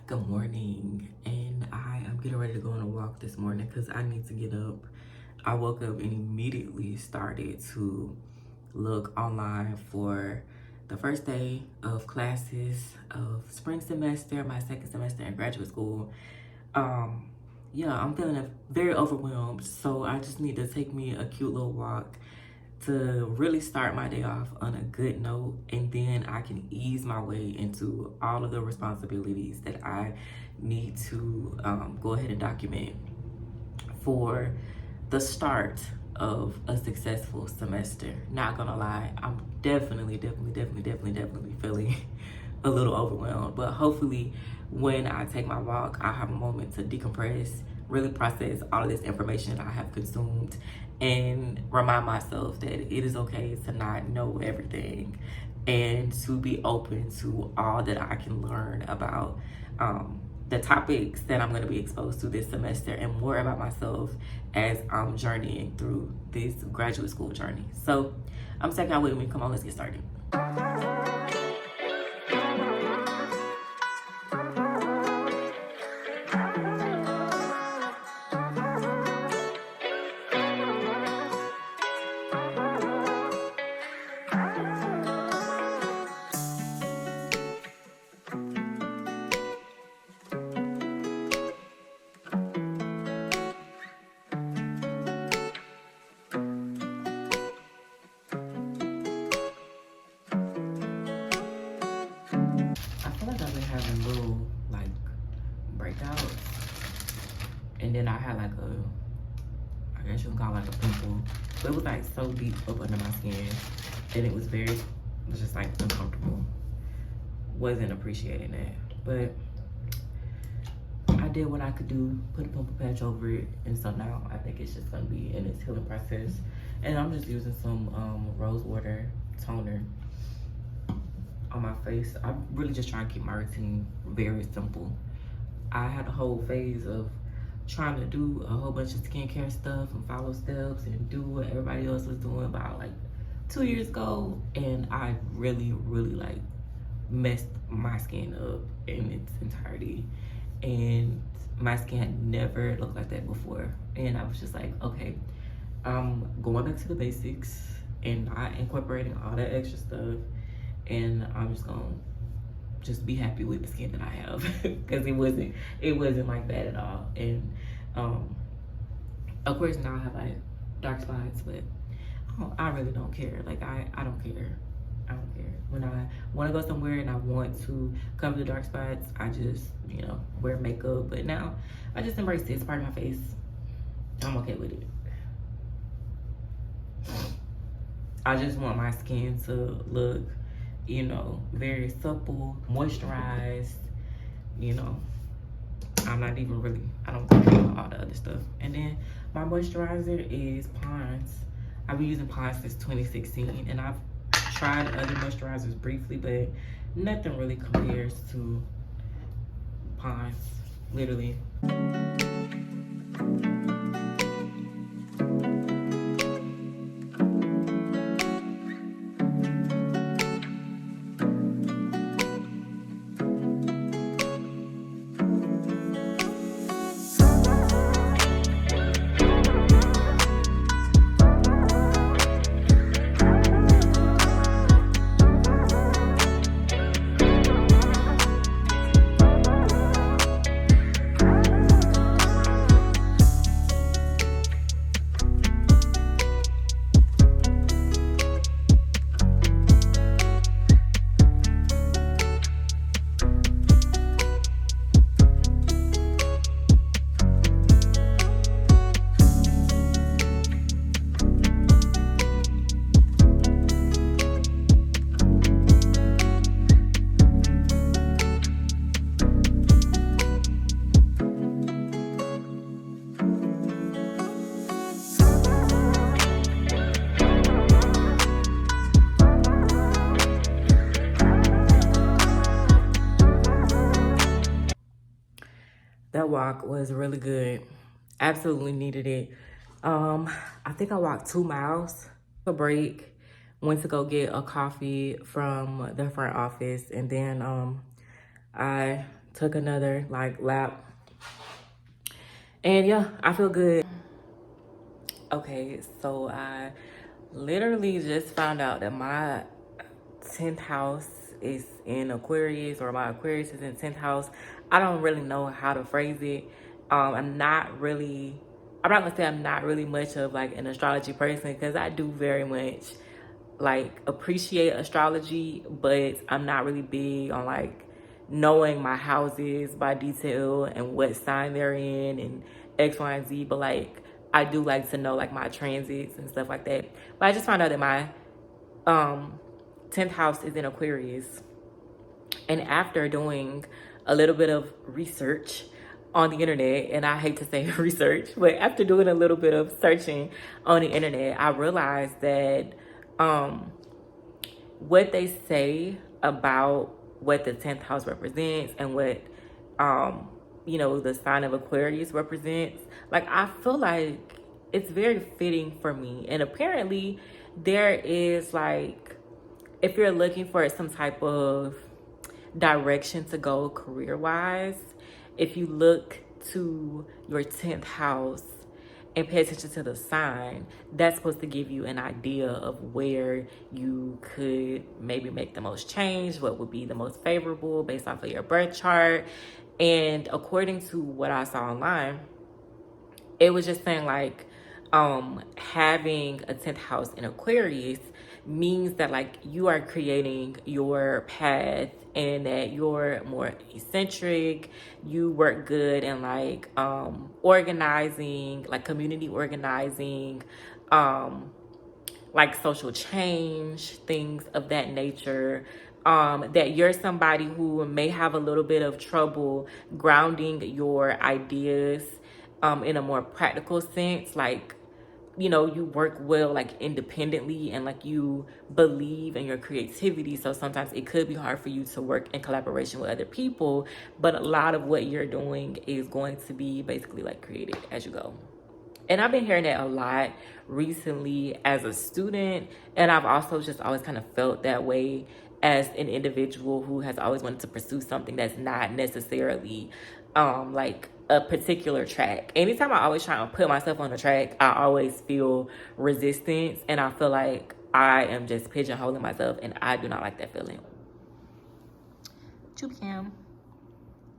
Good morning, and I am getting ready to go on a walk this morning because I need to get up. I woke up and immediately started to look online for the first day of classes of spring semester, my second semester in graduate school. Yeah, I'm feeling very overwhelmed, so I just need to take me a cute little walk to really start my day off on a good note, and then I can ease my way into all of the responsibilities that I need to go ahead and document for the start of a successful semester. Not gonna lie, I'm definitely feeling a little overwhelmed, but hopefully when I take my walk, I'll have a moment to decompress, really process all of this information that I have consumed, and remind myself that it is okay to not know everything and to be open to all that I can learn about the topics that I'm going to be exposed to this semester, and more about myself as I'm journeying through this graduate school journey. So I'm taking out with me. Come on, let's get started. I feel like I've been having little like breakouts, and then I had like I guess you can call it like a pimple, but it was like so deep up under my skin, and it was just like uncomfortable. Wasn't appreciating that, but I did what I could do, put a pimple patch over it, and so now I think it's just gonna be in its healing process. And I'm just using some rose water toner on my face. I'm really just trying to keep my routine very simple. I had a whole phase of trying to do a whole bunch of skincare stuff and follow steps and do what everybody else was doing about like 2 years ago, and I really like messed my skin up in its entirety, and my skin had never looked like that before. And I was just like, okay, I'm going back to the basics and not incorporating all that extra stuff, and I'm just gonna be happy with the skin that I have because it wasn't like that at all. And of course now I have like dark spots, but I really don't care. Like I don't care. I don't care. When I want to go somewhere and I want to cover the dark spots, I just, wear makeup. But now I just embrace it. It's part of my face. I'm okay with it. I just want my skin to look, very supple, moisturized, I'm not even really, I don't care about all the other stuff. And then my moisturizer is Pond's. I've been using Pond's since 2016, and I've tried other moisturizers briefly, but nothing really compares to Pond's, literally. That walk was really good. Absolutely needed it. I think I walked 2 miles. A break, went to go get a coffee from the front office, and then I took another like lap. And yeah, I feel good. Okay, so I literally just found out that my 10th house is in Aquarius, or my Aquarius is in 10th house. I don't really know how to phrase it. I'm not gonna say I'm not really much of like an astrology person, because I do very much like appreciate astrology, but I'm not really big on like knowing my houses by detail and what sign they're in and X, Y, and Z. But like I do like to know like my transits and stuff like that. But I just found out that my 10th house is in Aquarius. And after doing a little bit of research on the internet, and I hate to say research, but after doing a little bit of searching on the internet, I realized that what they say about what the 10th house represents and what the sign of Aquarius represents, like I feel like it's very fitting for me. And apparently there is like, if you're looking for some type of direction to go career wise, if you look to your 10th house and pay attention to the sign, that's supposed to give you an idea of where you could maybe make the most change, what would be the most favorable based off of your birth chart. And according to what I saw online, it was just saying like having a 10th house in Aquarius means that like you are creating your path, and that you're more eccentric. You work good in like organizing, like community organizing, like social change, things of that nature. That you're somebody who may have a little bit of trouble grounding your ideas in a more practical sense. Like, you work well like independently, and like you believe in your creativity. So sometimes it could be hard for you to work in collaboration with other people, but a lot of what you're doing is going to be basically like created as you go. And I've been hearing that a lot recently as a student, and I've also just always kind of felt that way as an individual who has always wanted to pursue something that's not necessarily like a particular track. Anytime I always try to put myself on a track, I always feel resistance, and I feel like I am just pigeonholing myself, and I do not like that feeling. Cam,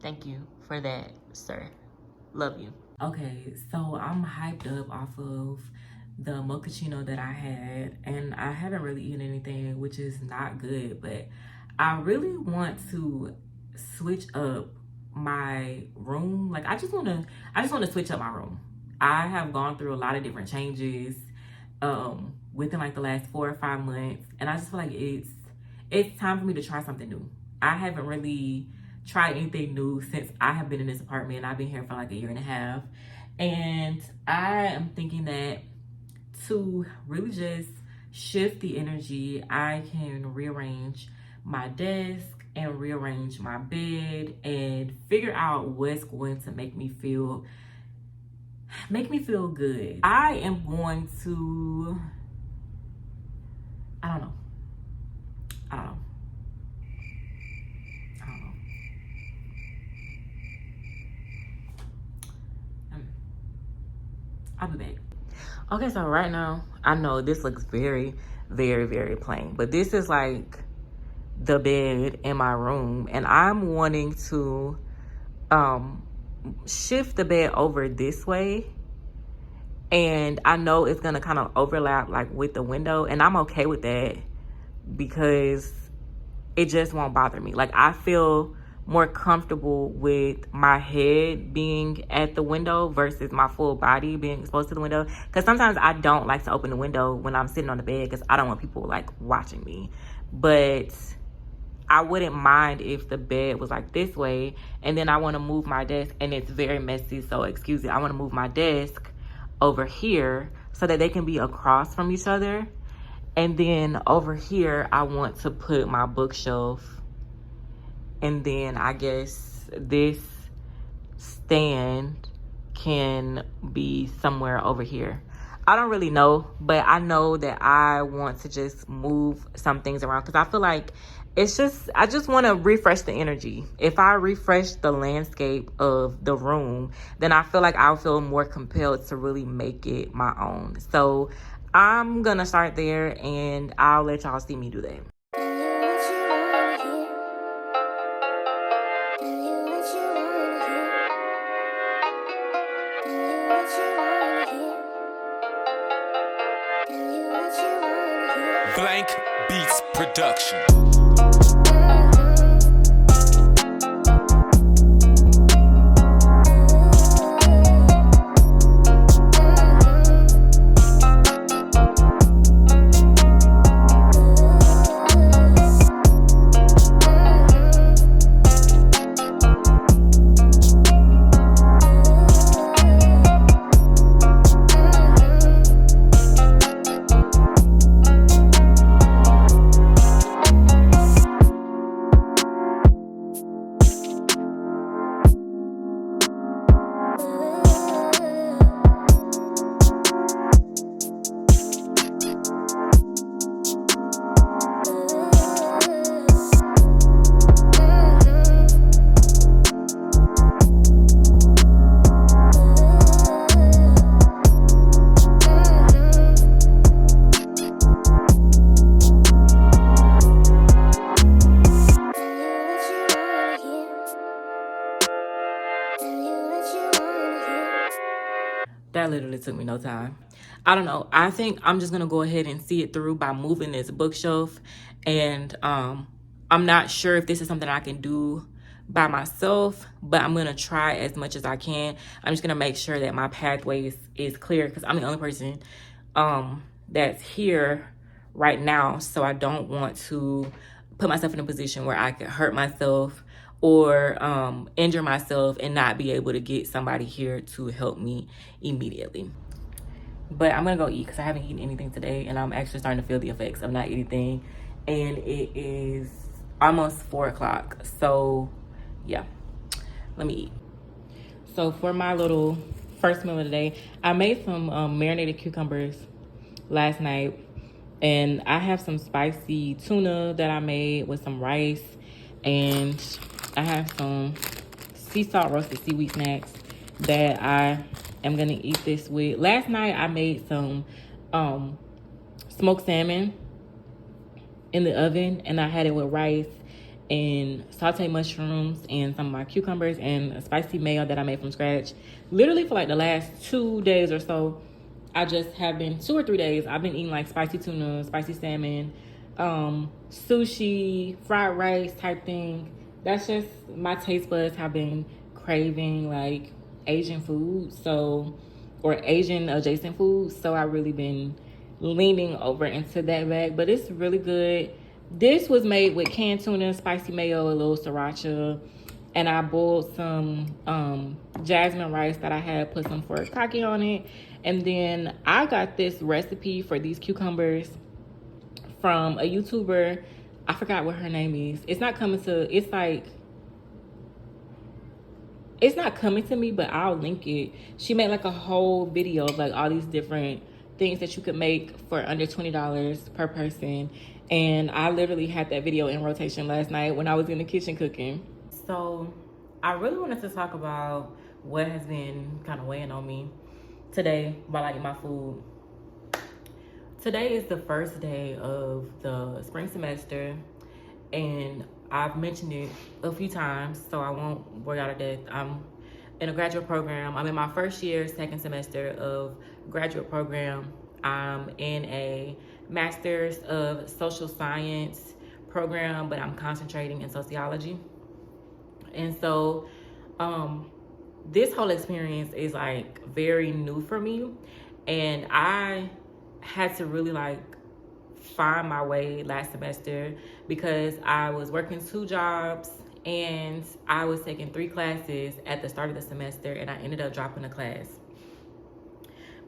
thank you for that, sir. Love you. Okay, so I'm hyped up off of the mochaccino that I had, and I haven't really eaten anything, which is not good, but I really want to switch up my room. Like I just want to switch up my room. I have gone through a lot of different changes within like the last 4 or 5 months, and I just feel like it's time for me to try something new. I haven't really tried anything new since I have been in this apartment. I've been here for like a year and a half, and I am thinking that to really just shift the energy, I can rearrange my desk and rearrange my bed and figure out what's going to make me feel good. I am going to, I don't know. I'll be back. Okay, so right now, I know this looks very, very, very plain, but this is like the bed in my room, and I'm wanting to shift the bed over this way, and I know it's gonna kind of overlap like with the window, and I'm okay with that because it just won't bother me. Like I feel more comfortable with my head being at the window versus my full body being exposed to the window, because sometimes I don't like to open the window when I'm sitting on the bed because I don't want people like watching me. But I wouldn't mind if the bed was like this way, and then I want to move my desk, and it's very messy, so excuse me. I want to move my desk over here so that they can be across from each other, and then over here I want to put my bookshelf. And then I guess this stand can be somewhere over here. I don't really know, but I know that I want to just move some things around because I feel like I just want to refresh the energy. If I refresh the landscape of the room, then I feel like I'll feel more compelled to really make it my own. So I'm going to start there, and I'll let y'all see me do that. Blank Beats Production. That literally took me no time. I don't know. I think I'm just gonna go ahead and see it through by moving this bookshelf. And I'm not sure if this is something I can do by myself, but I'm gonna try as much as I can. I'm just gonna make sure that my pathway is clear, because I'm the only person that's here right now. So I don't want to put myself in a position where I could hurt myself or injure myself and not be able to get somebody here to help me immediately. But I'm gonna go eat because I haven't eaten anything today, and I'm actually starting to feel the effects of not eating. And it is almost 4 o'clock. So yeah, let me eat. So for my little first meal of the day, I made some marinated cucumbers last night, and I have some spicy tuna that I made with some rice, and I have some sea salt roasted seaweed snacks that I am gonna eat this with. Last night I made some smoked salmon in the oven, and I had it with rice and sauteed mushrooms and some of my cucumbers and a spicy mayo that I made from scratch. Literally for like the last 2 days or so, I just have been 2 or 3 days, I've been eating like spicy tuna, spicy salmon, sushi, fried rice type thing. That's just, my taste buds have been craving like Asian food, so, or Asian adjacent food. So I really been leaning over into that bag, but it's really good. This was made with canned tuna, spicy mayo, a little sriracha, and I boiled some jasmine rice that I had, put some furikake on it. And then I got this recipe for these cucumbers from a YouTuber. I forgot what her name is. It's not coming to me, but I'll link it. She made like a whole video of like all these different things that you could make for under $20 per person. And I literally had that video in rotation last night when I was in the kitchen cooking. So I really wanted to talk about what has been kind of weighing on me today while I eat my food. Today is the first day of the spring semester, and I've mentioned it a few times, so I won't bore y'all to death. I'm in a graduate program. I'm in my first year, second semester of graduate program. I'm in a master's of social science program, but I'm concentrating in sociology. And so this whole experience is like very new for me, and I had to really like find my way last semester because I was working 2 jobs and I was taking 3 classes at the start of the semester, and I ended up dropping a class.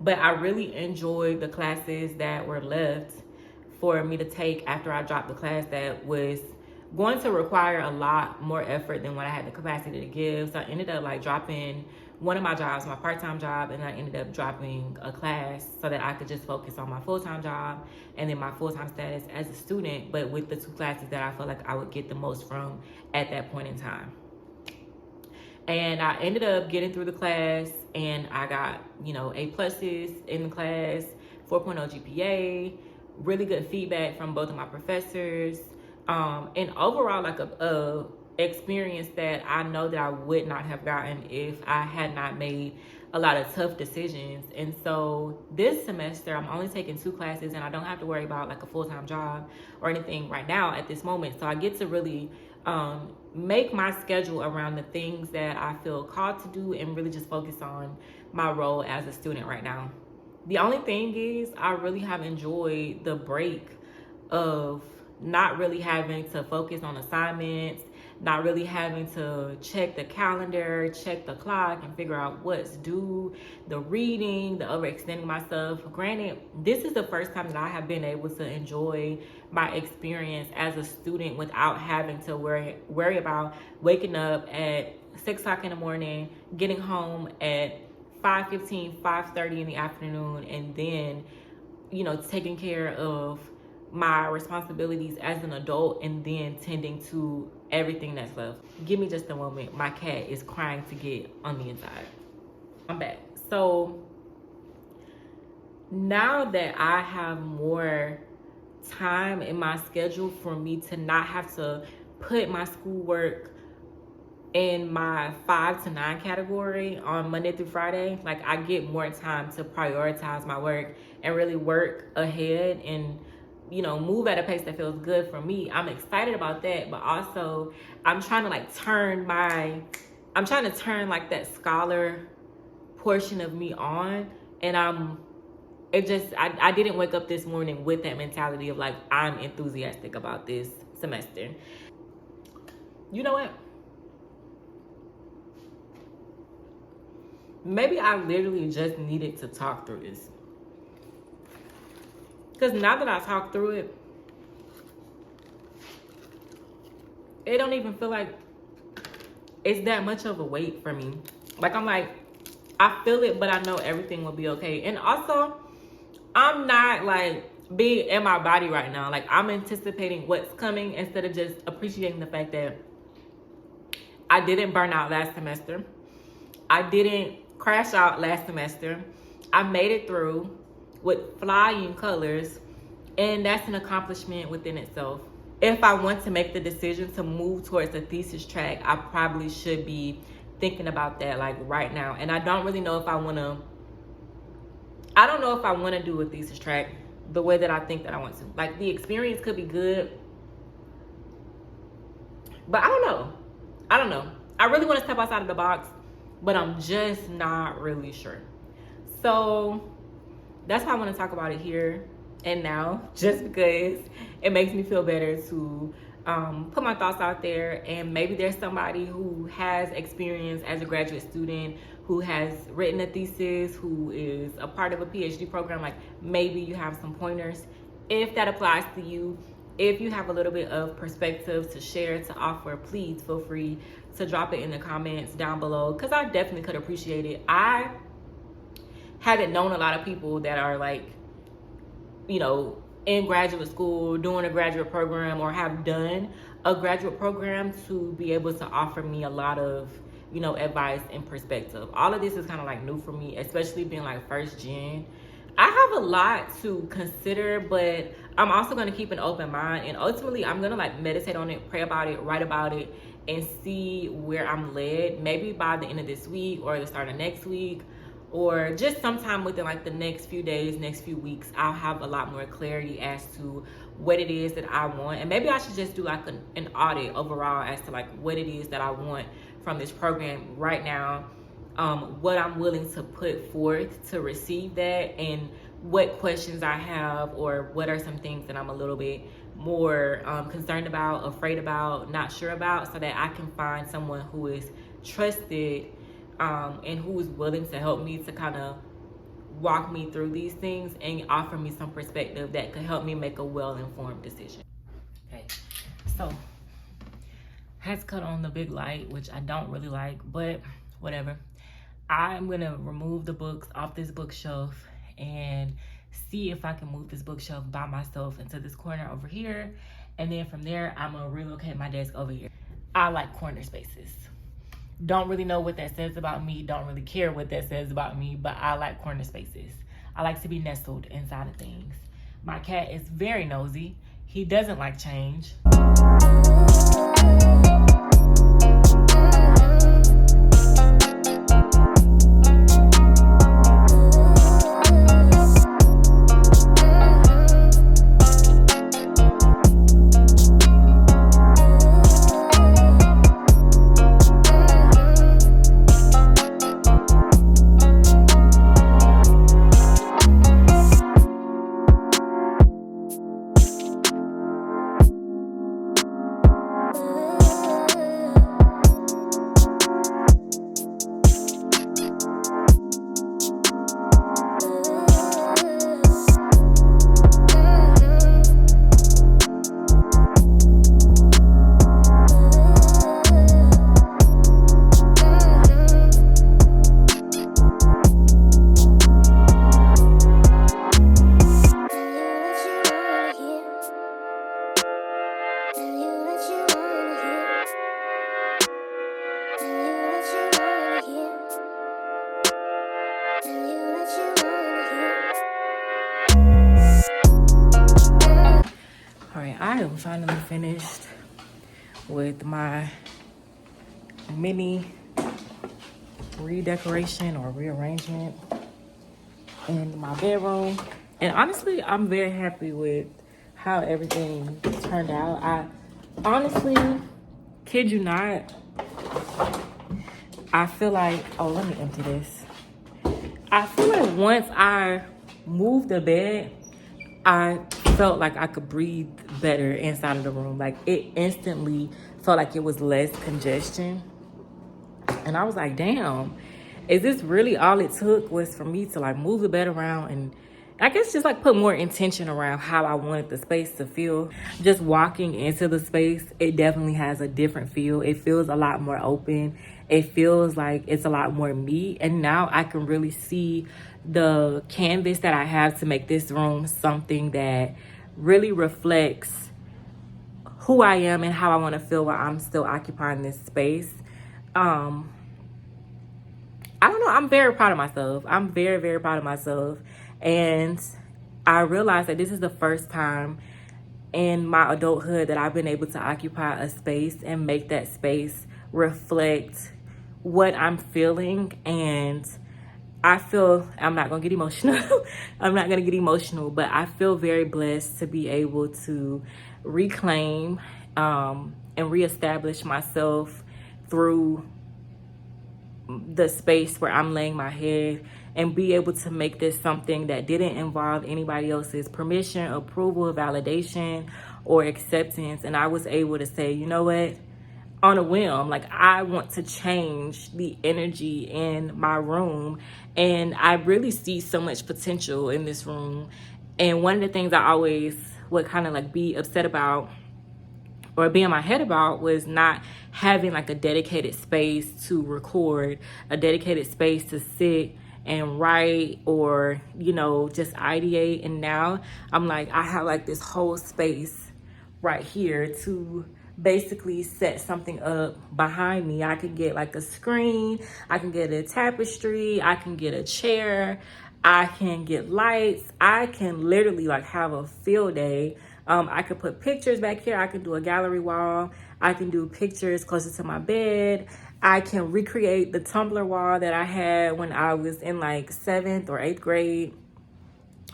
But I really enjoyed the classes that were left for me to take after I dropped the class that was going to require a lot more effort than what I had the capacity to give. So I ended up like dropping one of my jobs, my part-time job, and I ended up dropping a class so that I could just focus on my full-time job and then my full-time status as a student, but with the 2 classes that I felt like I would get the most from at that point in time. And I ended up getting through the class, and I got, A pluses in the class, 4.0 GPA, really good feedback from both of my professors, and overall like a experience that I know that I would not have gotten if I had not made a lot of tough decisions. And so this semester I'm only taking 2 classes, and I don't have to worry about like a full-time job or anything right now at this moment. So I get to really make my schedule around the things that I feel called to do and really just focus on my role as a student right now. The only thing is I really have enjoyed the break of not really having to focus on assignments, not really having to check the calendar, check the clock, and figure out what's due, the reading, the overextending myself. Granted, this is the first time that I have been able to enjoy my experience as a student without having to worry about waking up at 6 o'clock in the morning, getting home at 5:15, 5:30 in the afternoon, and then, taking care of my responsibilities as an adult and then tending to everything that's left. Give me just a moment. My cat is crying to get on the inside. I'm back. So now that I have more time in my schedule for me to not have to put my schoolwork in my 5 to 9 category on Monday through Friday, like I get more time to prioritize my work and really work ahead and move at a pace that feels good for me. I'm excited about that, but also I'm trying to turn like that scholar portion of me on, and I didn't wake up this morning with that mentality of like, I'm enthusiastic about this semester. You know what? Maybe I literally just needed to talk through this. Because now that I talk through it, it don't even feel like it's that much of a weight for me. Like, I'm like, I feel it, but I know everything will be okay. And also, I'm not like being in my body right now. Like, I'm anticipating what's coming instead of just appreciating the fact that I didn't burn out last semester. I didn't crash out last semester. I made it through with flying colors, and that's an accomplishment within itself. If I want to make the decision to move towards a thesis track, I probably should be thinking about that like right now. And I don't really know if I want to do a thesis track the way that I think that I want to. Like, the experience could be good, but I don't know. I really want to step outside of the box, but I'm just not really sure. So that's why I want to talk about it here and now, just because it makes me feel better to put my thoughts out there. And maybe there's somebody who has experience as a graduate student, who has written a thesis, who is a part of a PhD program. Like, maybe you have some pointers. If that applies to you, if you have a little bit of perspective to share, to offer, please feel free to drop it in the comments down below, because I definitely could appreciate it. I haven't known a lot of people that are like, in graduate school, doing a graduate program, or have done a graduate program to be able to offer me a lot of, advice and perspective. All of this is kind of like new for me, especially being like first gen. I have a lot to consider, but I'm also going to keep an open mind, and ultimately I'm going to like meditate on it, pray about it, write about it, and see where I'm led. Maybe by the end of this week or the start of next week, or just sometime within like the next few days, next few weeks, I'll have a lot more clarity as to what it is that I want. And maybe I should just do like an audit overall as to like what it is that I want from this program right now, what I'm willing to put forth to receive that, and what questions I have, or what are some things that I'm a little bit more concerned about, afraid about, not sure about, so that I can find someone who is trusted and who is willing to help me to kind of walk me through these things and offer me some perspective that could help me make a well-informed decision. Okay, so had to cut on the big light, which I don't really like, but whatever. I'm gonna remove the books off this bookshelf and see if I can move this bookshelf by myself into this corner over here. And then from there, I'm gonna relocate my desk over here. I like corner spaces. Don't really know what that says about me. Don't really care what that says about me, but I like corner spaces. I like to be nestled inside of things. My cat is very nosy. He doesn't like change. I am finally finished with my mini redecoration or rearrangement in my bedroom. And honestly, I'm very happy with how everything turned out. I honestly, kid you not, I feel like, oh, let me empty this. I feel like once I moved the bed, I felt like I could breathe better inside of the room. Like it instantly felt like it was less congestion. And I was like, damn, is this really all it took was for me to like move the bed around and I guess just like put more intention around how I wanted the space to feel. Just walking into the space, it definitely has a different feel. It feels a lot more open. It feels like it's a lot more me. And now I can really see the canvas that I have to make this room something that really reflects who I am and how I want to feel while I'm still occupying this space. I don't know. I'm very proud of myself. I'm very, very proud of myself. And I realized that this is the first time in my adulthood that I've been able to occupy a space and make that space reflect what I'm feeling. And I feel, I'm not going to get emotional. I'm not going to get emotional, but I feel very blessed to be able to reclaim and reestablish myself through the space where I'm laying my head and be able to make this something that didn't involve anybody else's permission, approval, validation, or acceptance. And I was able to say, you know what? On a whim, like I want to change the energy in my room. And I really see so much potential in this room. And one of the things I always would kind of like be upset about or be in my head about was not having like a dedicated space to record, a dedicated space to sit and write or, you know, just ideate. And now I'm like, I have like this whole space right here to basically set something up behind me. I can get like a screen, I can get a tapestry, I can get a chair, I can get lights, I can literally like have a field day. I could put pictures back here. I could do a gallery wall. I can do pictures closer to my bed. I can recreate the Tumblr wall that I had when I was in like 7th or 8th grade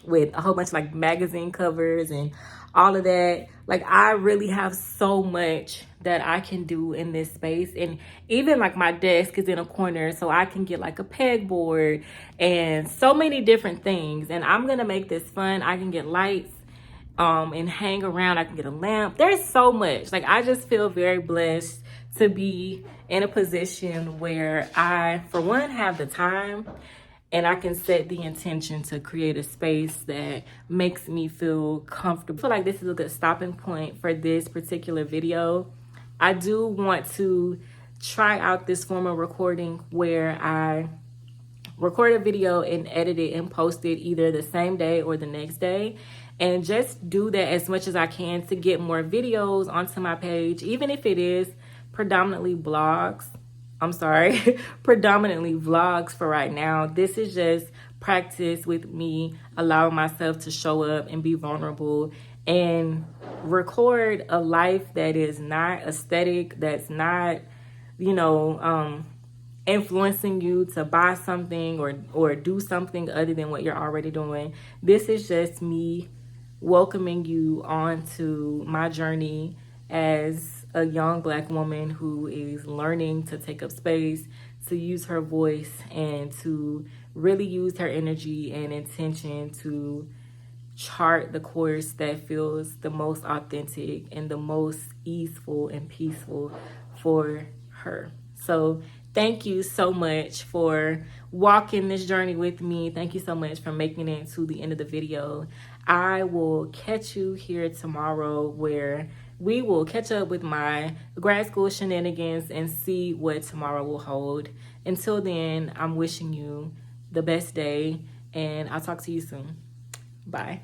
with a whole bunch of like magazine covers and all of that. Like I really have so much that I can do in this space. And even like my desk is in a corner, so I can get like a pegboard and so many different things. And I'm gonna make this fun. I can get lights and hang around. I can get a lamp. There's so much. Like I just feel very blessed to be in a position where I, for one, have the time and I can set the intention to create a space that makes me feel comfortable. I feel like this is a good stopping point for this particular video. I do want to try out this form of recording where I record a video and edit it and post it either the same day or the next day, and just do that as much as I can to get more videos onto my page, even if it is predominantly blogs. I'm sorry, predominantly vlogs for right now. This is just practice with me allowing myself to show up and be vulnerable and record a life that is not aesthetic, that's not, you know, influencing you to buy something or do something other than what you're already doing. This is just me welcoming you onto my journey as a young Black woman who is learning to take up space, to use her voice, and to really use her energy and intention to chart the course that feels the most authentic and the most easeful and peaceful for her. So thank you so much for walking this journey with me. Thank you so much for making it to the end of the video. I will catch you here tomorrow where we will catch up with my grad school shenanigans and see what tomorrow will hold. Until then, I'm wishing you the best day, and I'll talk to you soon. Bye.